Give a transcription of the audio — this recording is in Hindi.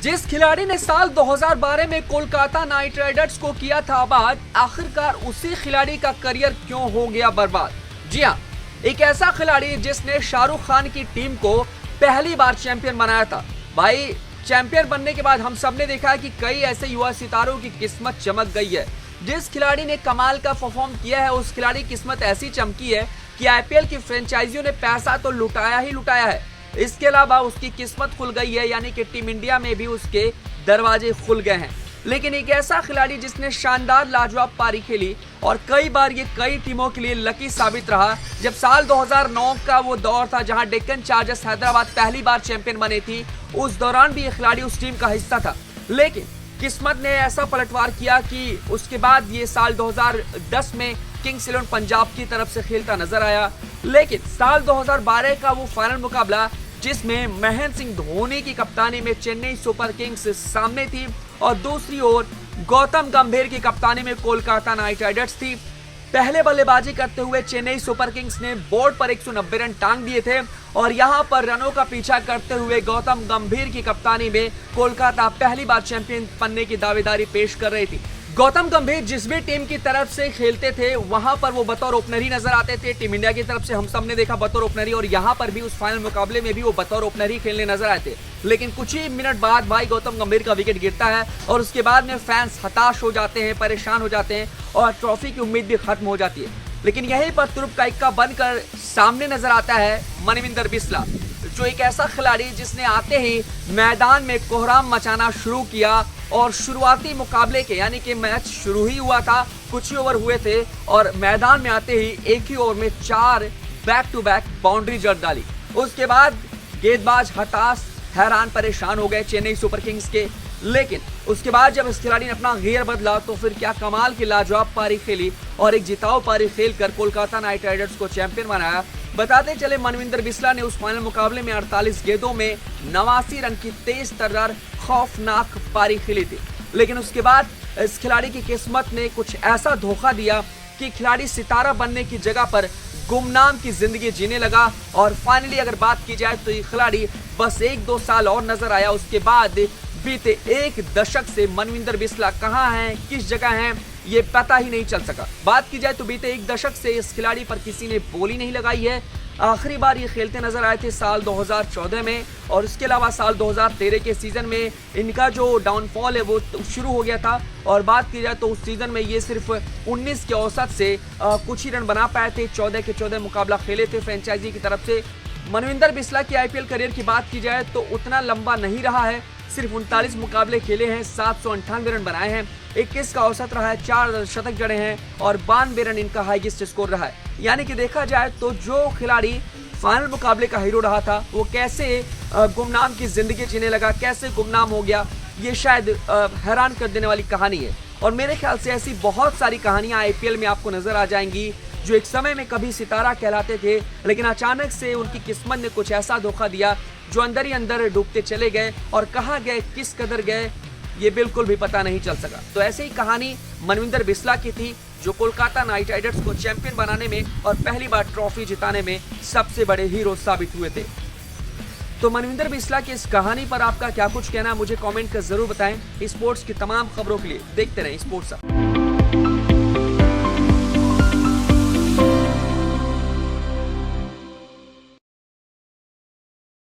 जिस खिलाड़ी ने साल 2012 में कोलकाता नाइट राइडर्स को किया था आबाद, आखिरकार उसी खिलाड़ी का करियर क्यों हो गया बर्बाद। जी हाँ, एक ऐसा खिलाड़ी जिसने शाहरुख खान की टीम को पहली बार चैंपियन बनाया था। भाई, चैंपियन बनने के बाद हम सबने देखा है कि कई ऐसे युवा सितारों की किस्मत चमक गई है। जिस खिलाड़ी ने कमाल का परफॉर्म किया है, उस खिलाड़ी की किस्मत ऐसी चमकी है कि आईपीएल की फ्रेंचाइजियों ने पैसा तो लुटाया ही लुटाया है, इसके अलावा उसकी किस्मत खुल गई है, यानी कि टीम इंडिया में भी उसके दरवाजे खुल गए हैं। लेकिन एक ऐसा खिलाड़ी जिसने शानदार लाजवाब पारी खेली और कई बार ये कई टीमों के लिए लकी साबित रहा। जब साल 2009 का वो दौर था जहां डेक्कन चार्जर्स हैदराबाद पहली बार चैंपियन बने थी, उस दौरान भी ये खिलाड़ी उस टीम का हिस्सा था। लेकिन किस्मत ने ऐसा पलटवार किया कि उसके बाद ये साल 2010 में किंग्स 11 पंजाब की तरफ से खेलता नजर आया। लेकिन साल 2012 का वो फाइनल मुकाबला जिसमें महेंद्र सिंह धोनी की कप्तानी में चेन्नई सुपर किंग्स सामने थी और दूसरी ओर गौतम गंभीर की कप्तानी में कोलकाता नाइट राइडर्स थी। पहले बल्लेबाजी करते हुए चेन्नई सुपर किंग्स ने बोर्ड पर 190 रन टांग दिए थे और यहां पर रनों का पीछा करते हुए गौतम गंभीर की कप्तानी में कोलकाता पहली बार चैंपियन बनने की दावेदारी पेश कर रही थी। गौतम गंभीर जिस भी टीम की तरफ से खेलते थे वहां पर वो बतौर ओपनर ही नजर आते थे। टीम इंडिया की तरफ से हम सब ने देखा बतौर ओपनर ही, और यहां पर भी उस फाइनल मुकाबले में भी वो बतौर ओपनर ही खेलने नजर आए थे। लेकिन कुछ ही मिनट बाद भाई गौतम गंभीर का विकेट गिरता है और उसके बाद में फैंस हताश हो जाते हैं, परेशान हो जाते हैं और ट्रॉफी की उम्मीद भी खत्म हो जाती है। लेकिन यहीं पर तुरुप का इक्का बनकर सामने नजर आता है मनविंदर बिस्ला, जो एक ऐसा खिलाड़ी जिसने आते ही मैदान में कोहराम मचाना शुरू किया और शुरुआती मुकाबले के, यानी कि मैच शुरू ही हुआ था, कुछ ही ओवर हुए थे और मैदान में आते ही एक ही ओवर में 4 बैक टू बैक बाउंड्री जड़ डाली। उसके बाद गेंदबाज हताश, हैरान, परेशान हो गए चेन्नई सुपर किंग्स के। लेकिन उसके बाद जब इस खिलाड़ी ने अपना गियर बदला तो फिर क्या कमाल की लाजवाब पारी खेली और एक जिताऊ पारी खेलकर कोलकाता नाइट राइडर्स को चैंपियन बनाया। बताते चले मनविंदर बिस्ला ने उस फाइनल मुकाबले में 48 गेंदों में 89 रन की तेज तर्रार खौफनाक पारी खेली थी। लेकिन उसके बाद इस खिलाड़ी की किस्मत ने कुछ ऐसा धोखा दिया कि खिलाड़ी सितारा बनने की जगह पर गुमनाम की जिंदगी जीने लगा और फाइनली अगर बात की जाए तो ये खिलाड़ी बस 1-2 साल और नजर आया। उसके बाद बीते एक दशक से मनविंदर बिस्ला कहां हैं, किस जगह हैं, ये पता ही नहीं चल सका। बात की जाए तो बीते एक दशक से इस खिलाड़ी पर किसी ने बोली नहीं लगाई है। आखिरी बार ये खेलते नजर आए थे साल 2014 में और इसके अलावा साल 2013 के सीजन में इनका जो डाउनफॉल है वो शुरू हो गया था। और बात की जाए तो उस सीजन में ये सिर्फ 19 के औसत से कुछ ही रन बना पाए थे। 14 के 14 मुकाबला खेले थे फ्रेंचाइजी की तरफ से। मनविंदर बिस्ला की आईपीएल करियर की बात की जाए तो उतना लंबा नहीं रहा है, सिर्फ 39 मुकाबले खेले हैं, 798 रन बनाए हैं, 21 का औसत रहा है, 4 शतक जड़े हैं और 92 रन इनका हाईएस्ट स्कोर रहा है। यानी कि देखा जाए तो जो खिलाड़ी फाइनल मुकाबले का हीरो रहा था वो कैसे गुमनाम की जिंदगी जीने लगा, कैसे गुमनाम हो गया, ये शायद हैरान कर देने वाली कहानी है। और मेरे ख्याल से ऐसी बहुत सारी कहानियां आईपीएल में आपको नजर आ जाएंगी जो एक समय में कभी सितारा कहलाते थे, लेकिन अचानक से उनकी किस्मत ने कुछ ऐसा धोखा दिया जो अंदर ही अंदर डूबते चले गए और कहां गए, किस कदर गए, ये बिल्कुल भी पता नहीं चल सका। तो ऐसे ही कहानी मनविंदर बिस्ला की थी, जो कोलकाता नाइट राइडर्स को चैंपियन बनाने में और पहली बार ट्रॉफी जिताने में सबसे बड़े हीरो साबित हुए थे। तो मनविंदर बिस्ला की इस कहानी पर आपका क्या कुछ कहना है, मुझे कमेंट कर जरूर बताएं। स्पोर्ट्स की तमाम खबरों के लिए देखते रहें स्पोर्ट्स।